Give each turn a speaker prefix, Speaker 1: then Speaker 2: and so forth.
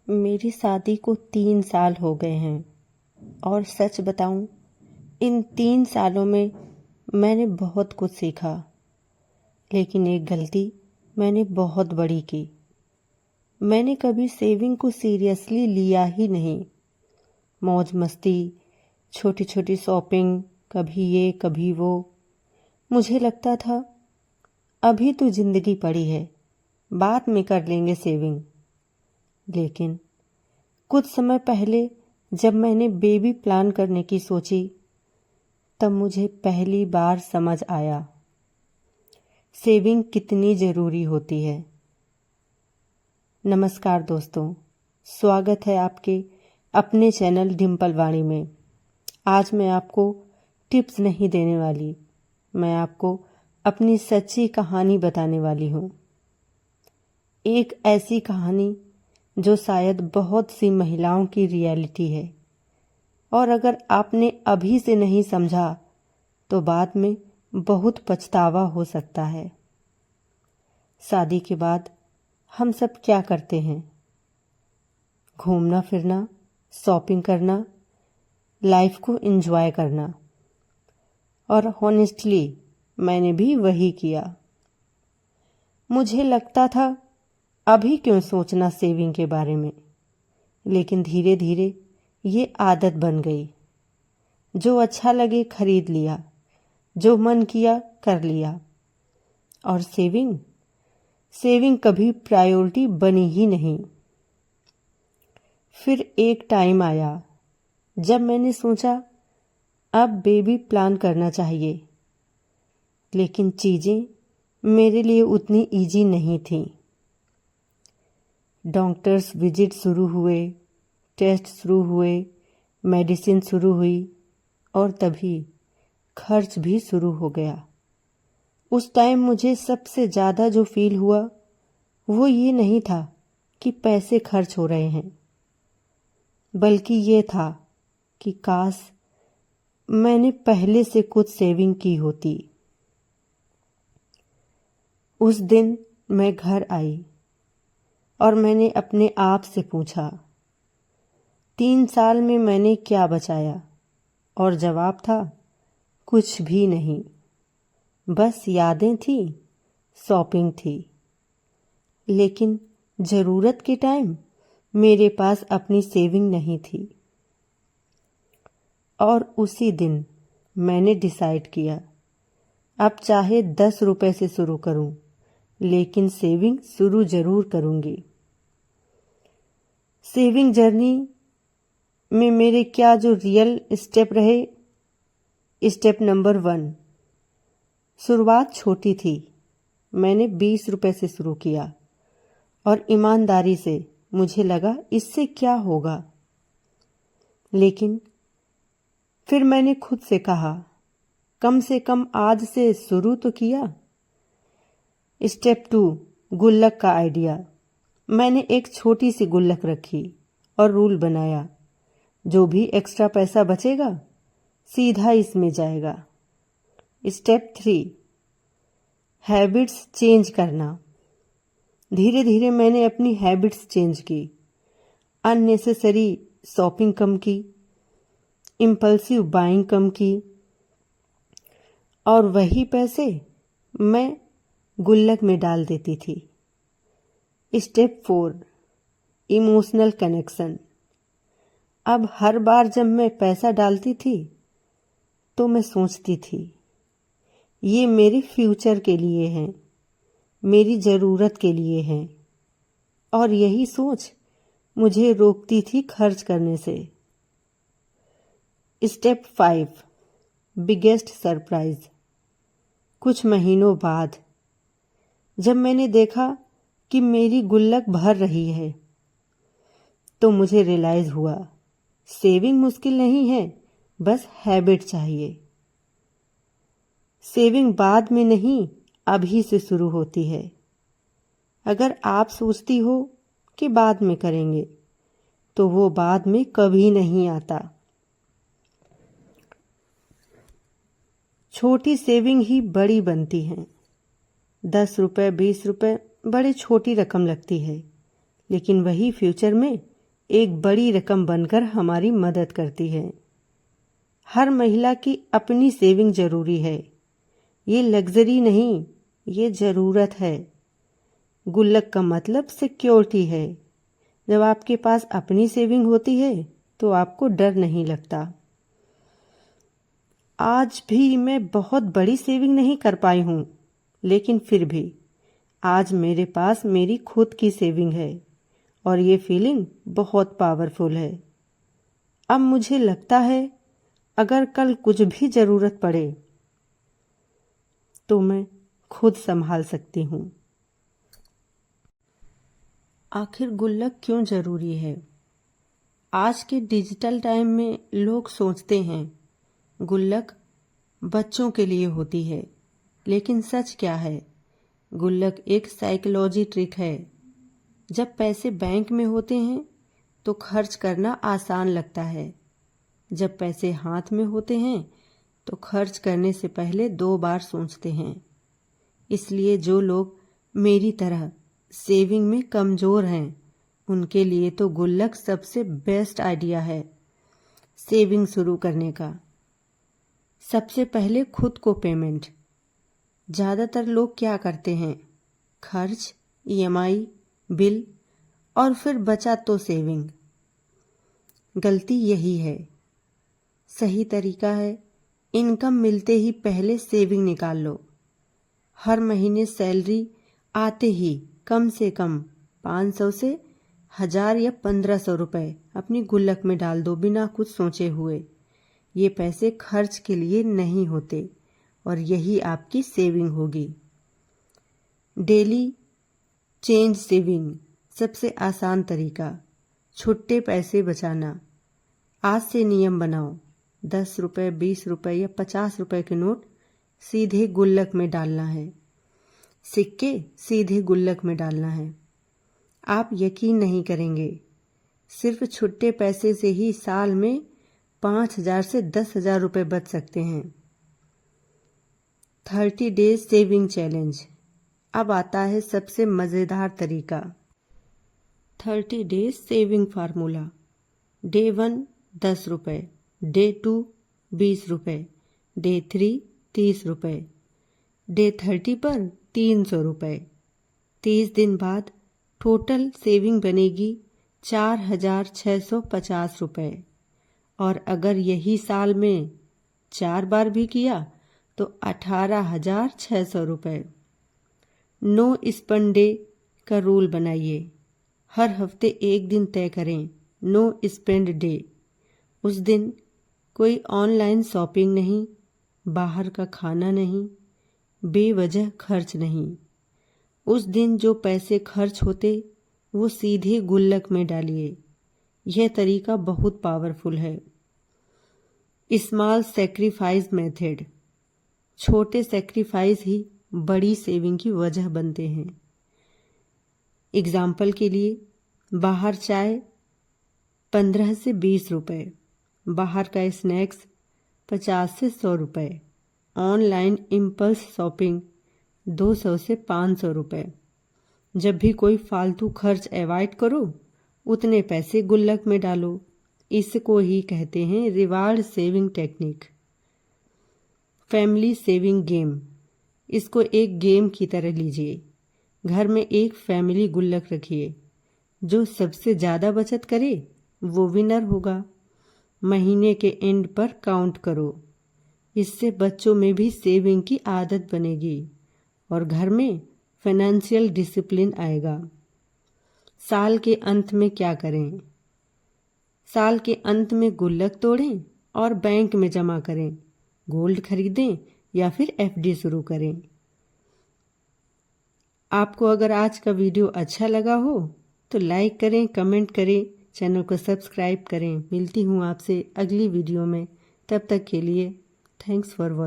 Speaker 1: मेरी शादी को 3 साल हो गए हैं और सच बताऊं, इन 3 सालों में मैंने बहुत कुछ सीखा। लेकिन एक गलती मैंने बहुत बड़ी की। मैंने कभी सेविंग को सीरियसली लिया ही नहीं। मौज मस्ती, छोटी छोटी शॉपिंग, कभी ये कभी वो। मुझे लगता था अभी तो जिंदगी पड़ी है, बाद में कर लेंगे सेविंग। लेकिन कुछ समय पहले जब मैंने बेबी प्लान करने की सोची, तब मुझे पहली बार समझ आया सेविंग कितनी ज़रूरी होती है। नमस्कार दोस्तों, स्वागत है आपके अपने चैनल डिम्पल वाणी में। आज मैं आपको टिप्स नहीं देने वाली, मैं आपको अपनी सच्ची कहानी बताने वाली हूँ। एक ऐसी कहानी जो शायद बहुत सी महिलाओं की रियलिटी है, और अगर आपने अभी से नहीं समझा तो बाद में बहुत पछतावा हो सकता है। शादी के बाद हम सब क्या करते हैं? घूमना फिरना, शॉपिंग करना, लाइफ को एंजॉय करना। और हॉनेस्टली मैंने भी वही किया। मुझे लगता था अभी क्यों सोचना सेविंग के बारे में, लेकिन धीरे धीरे ये आदत बन गई। जो अच्छा लगे खरीद लिया, जो मन किया कर लिया। और सेविंग कभी प्रायोरिटी बनी ही नहीं। फिर एक टाइम आया जब मैंने सोचा अब बेबी प्लान करना चाहिए, लेकिन चीज़ें मेरे लिए उतनी इजी नहीं थीं। डॉक्टर्स विजिट शुरू हुए, टेस्ट शुरू हुए, मेडिसिन शुरू हुई, और तभी खर्च भी शुरू हो गया। उस टाइम मुझे सबसे ज़्यादा जो फील हुआ वो ये नहीं था कि पैसे खर्च हो रहे हैं, बल्कि ये था कि काश मैंने पहले से कुछ सेविंग की होती। उस दिन मैं घर आई और मैंने अपने आप से पूछा 3 साल में मैंने क्या बचाया? और जवाब था कुछ भी नहीं। बस यादें थी, शॉपिंग थी। लेकिन ज़रूरत के टाइम मेरे पास अपनी सेविंग नहीं थी। और उसी दिन मैंने डिसाइड किया अब चाहे 10 रुपए से शुरू करूं, लेकिन सेविंग शुरू जरूर करूंगी। सेविंग जर्नी में मेरे क्या जो रियल स्टेप रहे। स्टेप नंबर 1, शुरुआत छोटी थी। मैंने 20 रुपए से शुरू किया और ईमानदारी से मुझे लगा इससे क्या होगा। लेकिन फिर मैंने खुद से कहा कम से कम आज से शुरू तो किया। स्टेप 2, गुल्लक का आइडिया। मैंने एक छोटी सी गुल्लक रखी और रूल बनाया, जो भी एक्स्ट्रा पैसा बचेगा सीधा इसमें जाएगा। स्टेप 3, हैबिट्स चेंज करना। धीरे धीरे मैंने अपनी हैबिट्स चेंज की। अननेसेसरी शॉपिंग कम की, इम्पल्सिव बाइंग कम की, और वही पैसे मैं गुल्लक में डाल देती थी। Step 4, emotional connection. अब हर बार जब मैं पैसा डालती थी तो मैं सोचती थी ये मेरे फ्यूचर के लिए हैं, मेरी ज़रूरत के लिए हैं। और यही सोच मुझे रोकती थी खर्च करने से। Step 5, biggest surprise. कुछ महीनों बाद जब मैंने देखा कि मेरी गुल्लक भर रही है, तो मुझे रियलाइज हुआ सेविंग मुश्किल नहीं है, बस हैबिट चाहिए। सेविंग बाद में नहीं, अभी से शुरू होती है। अगर आप सोचती हो कि बाद में करेंगे, तो वो बाद में कभी नहीं आता। छोटी सेविंग ही बड़ी बनती हैं। 10 रुपए, 20 रुपए बड़ी छोटी रकम लगती है, लेकिन वही फ्यूचर में एक बड़ी रकम बनकर हमारी मदद करती है। हर महिला की अपनी सेविंग जरूरी है। ये लग्जरी नहीं, ये ज़रूरत है। गुल्लक का मतलब सिक्योरिटी है। जब आपके पास अपनी सेविंग होती है तो आपको डर नहीं लगता। आज भी मैं बहुत बड़ी सेविंग नहीं कर पाई हूँ, लेकिन फिर भी आज मेरे पास मेरी खुद की सेविंग है और ये फीलिंग बहुत पावरफुल है। अब मुझे लगता है अगर कल कुछ भी ज़रूरत पड़े तो मैं खुद संभाल सकती हूँ। आखिर गुल्लक क्यों ज़रूरी है? आज के डिजिटल टाइम में लोग सोचते हैं गुल्लक बच्चों के लिए होती है, लेकिन सच क्या है? गुल्लक एक साइकोलॉजी ट्रिक है। जब पैसे बैंक में होते हैं तो खर्च करना आसान लगता है। जब पैसे हाथ में होते हैं तो खर्च करने से पहले 2 बार सोचते हैं। इसलिए जो लोग मेरी तरह सेविंग में कमज़ोर हैं, उनके लिए तो गुल्लक सबसे बेस्ट आइडिया है सेविंग शुरू करने का। सबसे पहले खुद को पेमेंट। ज़्यादातर लोग क्या करते हैं? खर्च, EMI, बिल और फिर बचा तो सेविंग। गलती यही है। सही तरीका है इनकम मिलते ही पहले सेविंग निकाल लो। हर महीने सैलरी आते ही कम से कम 500 से 1000 या 1500 रुपए अपनी गुल्लक में डाल दो बिना कुछ सोचे हुए। ये पैसे खर्च के लिए नहीं होते और यही आपकी सेविंग होगी। डेली चेंज सेविंग सबसे आसान तरीका। छुट्टे पैसे बचाना। आज से नियम बनाओ, 10 रुपये, 20 रुपये या 50 रुपये के नोट सीधे गुल्लक में डालना है। सिक्के सीधे गुल्लक में डालना है। आप यकीन नहीं करेंगे, सिर्फ छुट्टे पैसे से ही साल में 5000 से 10,000 रुपये बच सकते हैं। 30 डेज सेविंग चैलेंज। अब आता है सबसे मज़ेदार तरीका। 30 डेज सेविंग फार्मूला। डे 1 10 रुपये, डे 2 20 रुपये, डे 3 30 रुपये, डे 30 पर 300 रुपये। 30 दिन बाद टोटल सेविंग बनेगी 4650 रुपये। और अगर यही साल में 4 बार भी किया तो 18600 रुपये। नो स्पेंड डे का रूल बनाइए। हर हफ्ते एक दिन तय करें नो स्पेंड डे। उस दिन कोई ऑनलाइन शॉपिंग नहीं, बाहर का खाना नहीं, बेवजह खर्च नहीं। उस दिन जो पैसे खर्च होते वो सीधे गुल्लक में डालिए। यह तरीका बहुत पावरफुल है। Small sacrifice method. छोटे सैक्रिफाइस ही बड़ी सेविंग की वजह बनते हैं। एग्जाम्पल के लिए, बाहर चाय 15 से 20 रुपये, बाहर का स्नैक्स 50 से 100 रुपये, ऑनलाइन इम्पल्स शॉपिंग 200 से 500 रुपये। जब भी कोई फालतू खर्च अवॉइड करो, उतने पैसे गुल्लक में डालो। इसको ही कहते हैं reward saving technique. Family saving game. इसको एक गेम की तरह लीजिए। घर में एक फैमिली गुल्लक रखिए। जो सबसे ज़्यादा बचत करे वो विनर होगा। महीने के एंड पर काउंट करो। इससे बच्चों में भी सेविंग की आदत बनेगी और घर में फाइनेंशियल डिसिप्लिन आएगा। साल के अंत में क्या करें? साल के अंत में गुल्लक तोड़ें और बैंक में जमा करें, गोल्ड खरीदें या फिर FD शुरू करें। आपको अगर आज का वीडियो अच्छा लगा हो तो लाइक करें, कमेंट करें, चैनल को सब्सक्राइब करें। मिलती हूँ आपसे अगली वीडियो में। तब तक के लिए थैंक्स फॉर वॉचिंग।